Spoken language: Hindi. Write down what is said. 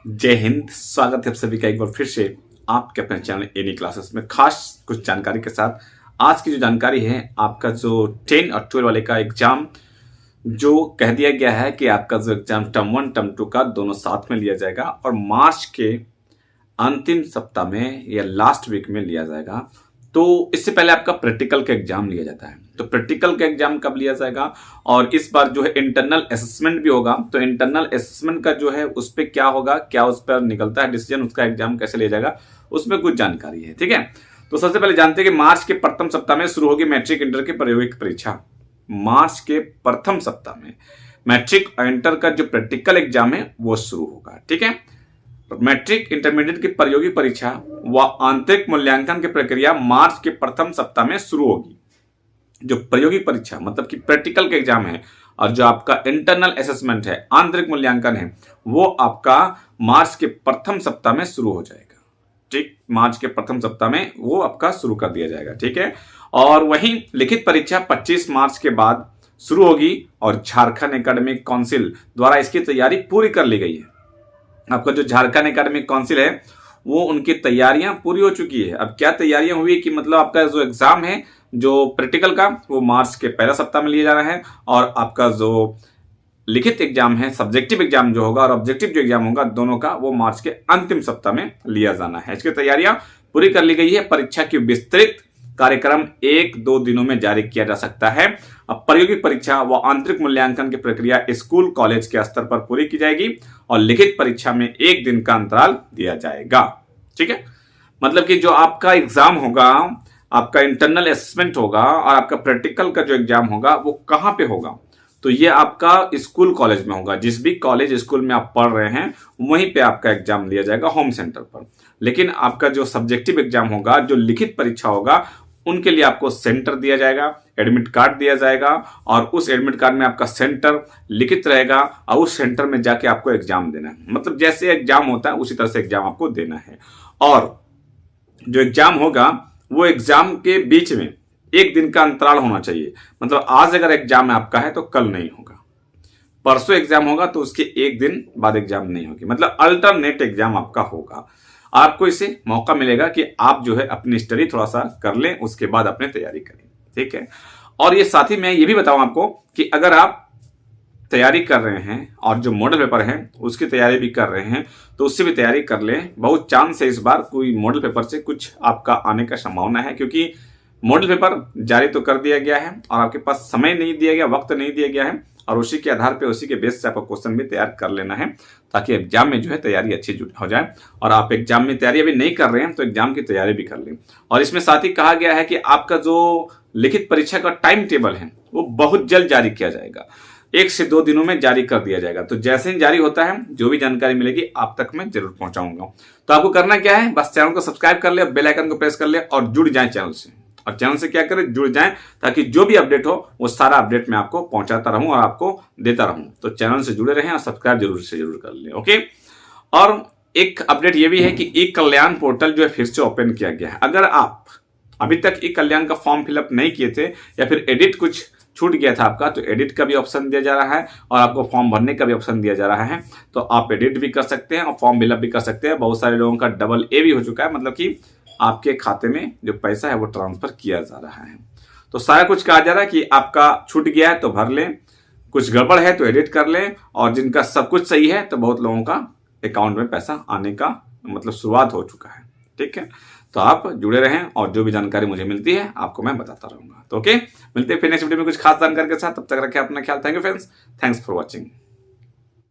जय हिंद। स्वागत है आप सभी का एक बार फिर से आपके अपने चैनल एनी क्लासेस में खास कुछ जानकारी के साथ। आज की जो जानकारी है आपका जो 10 और 12 वाले का एग्जाम जो कह दिया गया है कि आपका जो एग्जाम टर्म 1 टर्म 2 का दोनों साथ में लिया जाएगा और मार्च के अंतिम सप्ताह में या लास्ट वीक में लिया जाएगा। तो इससे पहले आपका प्रैक्टिकल का एग्जाम लिया जाता है। तो प्रैक्टिकल का एग्जाम कब लिया जाएगा और इस बार जो है इंटरनल असेसमेंट भी होगा। तो इंटरनल असेसमेंट का जो है उस पर क्या होगा, क्या उस पर निकलता है डिसीजन, उसका एग्जाम कैसे लिया जाएगा, उसमें कुछ जानकारी है। ठीक है, तो सबसे पहले जानते हैं कि मार्च के प्रथम सप्ताह में शुरू होगी मैट्रिक इंटर की प्रायोगिक परीक्षा। मार्च के प्रथम सप्ताह में मैट्रिक और इंटर का जो प्रैक्टिकल एग्जाम है वो शुरू होगा। ठीक है, मैट्रिक इंटरमीडिएट की प्रायोगिक परीक्षा व आंतरिक मूल्यांकन की प्रक्रिया मार्च के प्रथम सप्ताह में शुरू होगी। जो प्रायोगिक परीक्षा मतलब कि प्रैक्टिकल का एग्जाम है और जो आपका इंटरनल असेसमेंट है, आंतरिक मूल्यांकन है, वो आपका मार्च के प्रथम सप्ताह में शुरू हो जाएगा। ठीक, मार्च के प्रथम सप्ताह में वो आपका शुरू कर दिया जाएगा। ठीक है, और वहीं लिखित परीक्षा 25 मार्च के बाद शुरू होगी और झारखंड एकेडमिक काउंसिल द्वारा इसकी तैयारी पूरी कर ली गई है। आपका जो झारखंड एकेडमिक काउंसिल है वो उनकी तैयारियां पूरी हो चुकी है। अब क्या तैयारियां हुई कि मतलब आपका जो एग्जाम है जो प्रैक्टिकल का वो मार्च के पहला सप्ताह में लिया जा रहा है और आपका जो लिखित एग्जाम है, सब्जेक्टिव एग्जाम जो होगा और ऑब्जेक्टिव जो एग्जाम होगा, दोनों का वो मार्च के अंतिम सप्ताह में लिया जाना है। इसकी तैयारियां पूरी कर ली गई है। परीक्षा की विस्तृत कार्यक्रम 1-2 दिनों में जारी किया जा सकता है। अब प्रायोगिक परीक्षा व आंतरिक मूल्यांकन की प्रक्रिया स्कूल कॉलेज के स्तर पर पूरी की जाएगी और लिखित परीक्षा में 1 दिन का अंतराल दिया जाएगा। ठीक है, मतलब कि जो आपका एग्जाम होगा, आपका इंटरनल असेसमेंट होगा और आपका प्रैक्टिकल का जो एग्जाम होगा वो कहां पे होगा, तो ये आपका स्कूल कॉलेज में होगा। जिस भी कॉलेज स्कूल में आप पढ़ रहे हैं वहीं पे आपका एग्जाम लिया जाएगा होम सेंटर पर। लेकिन आपका जो सब्जेक्टिव एग्जाम होगा, जो लिखित परीक्षा होगा, उनके लिए आपको सेंटर दिया जाएगा, एडमिट कार्ड दिया जाएगा और उस एडमिट कार्ड में आपका सेंटर लिखित रहेगा और उस सेंटर में जाके आपको एग्जाम देना है। मतलब जैसे एग्जाम होता है उसी तरह से एग्जाम आपको देना है। और जो एग्जाम होगा वो एग्जाम के बीच में 1 दिन का अंतराल होना चाहिए। मतलब आज अगर एग्जाम आपका है तो कल नहीं होगा, परसों एग्जाम होगा तो उसके 1 दिन बाद एग्जाम नहीं होगी। मतलब अल्टरनेट एग्जाम आपका होगा। आपको इससे मौका मिलेगा कि आप जो है अपनी स्टडी थोड़ा सा कर लें, उसके बाद अपने तैयारी करें। ठीक है, और ये साथ ही मैं ये भी बताऊं आपको कि अगर आप तैयारी कर रहे हैं और जो मॉडल पेपर है उसकी तैयारी भी कर रहे हैं तो उससे भी तैयारी कर लें। बहुत चांस है इस बार कोई मॉडल पेपर से कुछ आपका आने का संभावना है, क्योंकि मॉडल पेपर जारी तो कर दिया गया है और आपके पास समय नहीं दिया गया, वक्त नहीं दिया गया है और उसी के आधार पे, उसी के बेस से आपको क्वेश्चन भी तैयार कर लेना है ताकि एग्जाम में जो है तैयारी अच्छी हो जाए। और आप एग्जाम में तैयारी अभी नहीं कर रहे हैं तो एग्जाम की तैयारी भी कर लें। और इसमें साथ ही कहा गया है कि आपका जो लिखित परीक्षा का टाइम टेबल है वो बहुत जल्द जारी किया जाएगा, 1 से 2 दिनों में जारी कर दिया जाएगा। तो जैसे ही जारी होता है जो भी जानकारी मिलेगी आप तक मैं जरूर पहुंचाऊंगा। तो आपको करना क्या है, बस चैनल को सब्सक्राइब कर ले, बेल आइकन को प्रेस कर ले और जुड़ जाए चैनल से। और चैनल से क्या करें, जुड़ जाएं ताकि जो भी अपडेट हो वो सारा अपडेट मैं आपको पहुंचाता रहूं और आपको देता रहूं। तो चैनल से जुड़े रहें और सब्सक्राइब जरूर कर लें। ओके, और एक अपडेट ये भी है कि ई कल्याण पोर्टल जो है फिर से ओपन किया गया है। अगर आप अभी तक ई कल्याण का फॉर्म फिलअप नहीं किए थे या फिर एडिट कुछ छूट गया था आपका, तो एडिट का भी ऑप्शन दिया जा रहा है और आपको फॉर्म भरने का भी ऑप्शन दिया जा रहा है। तो आप एडिट भी कर सकते हैं और फॉर्म फिलअप भी कर सकते हैं। बहुत सारे लोगों का डबल ए भी हो चुका है, मतलब कि आपके खाते में जो पैसा है वो ट्रांसफर किया जा रहा है। तो सारा कुछ कहा जा रहा है कि आपका छूट गया है तो भर लें, कुछ गड़बड़ है तो एडिट कर लें, और जिनका सब कुछ सही है तो बहुत लोगों का अकाउंट में पैसा आने का मतलब शुरुआत हो चुका है। ठीक है, तो आप जुड़े रहें और जो भी जानकारी मुझे मिलती है आपको मैं बताता रहूंगा। तो ओके, मिलते हैं फिर नेक्स्ट वीडियो में कुछ खास जानकारी के साथ। तब तक रखें अपना ख्याल। Thank you friends, thanks for watching.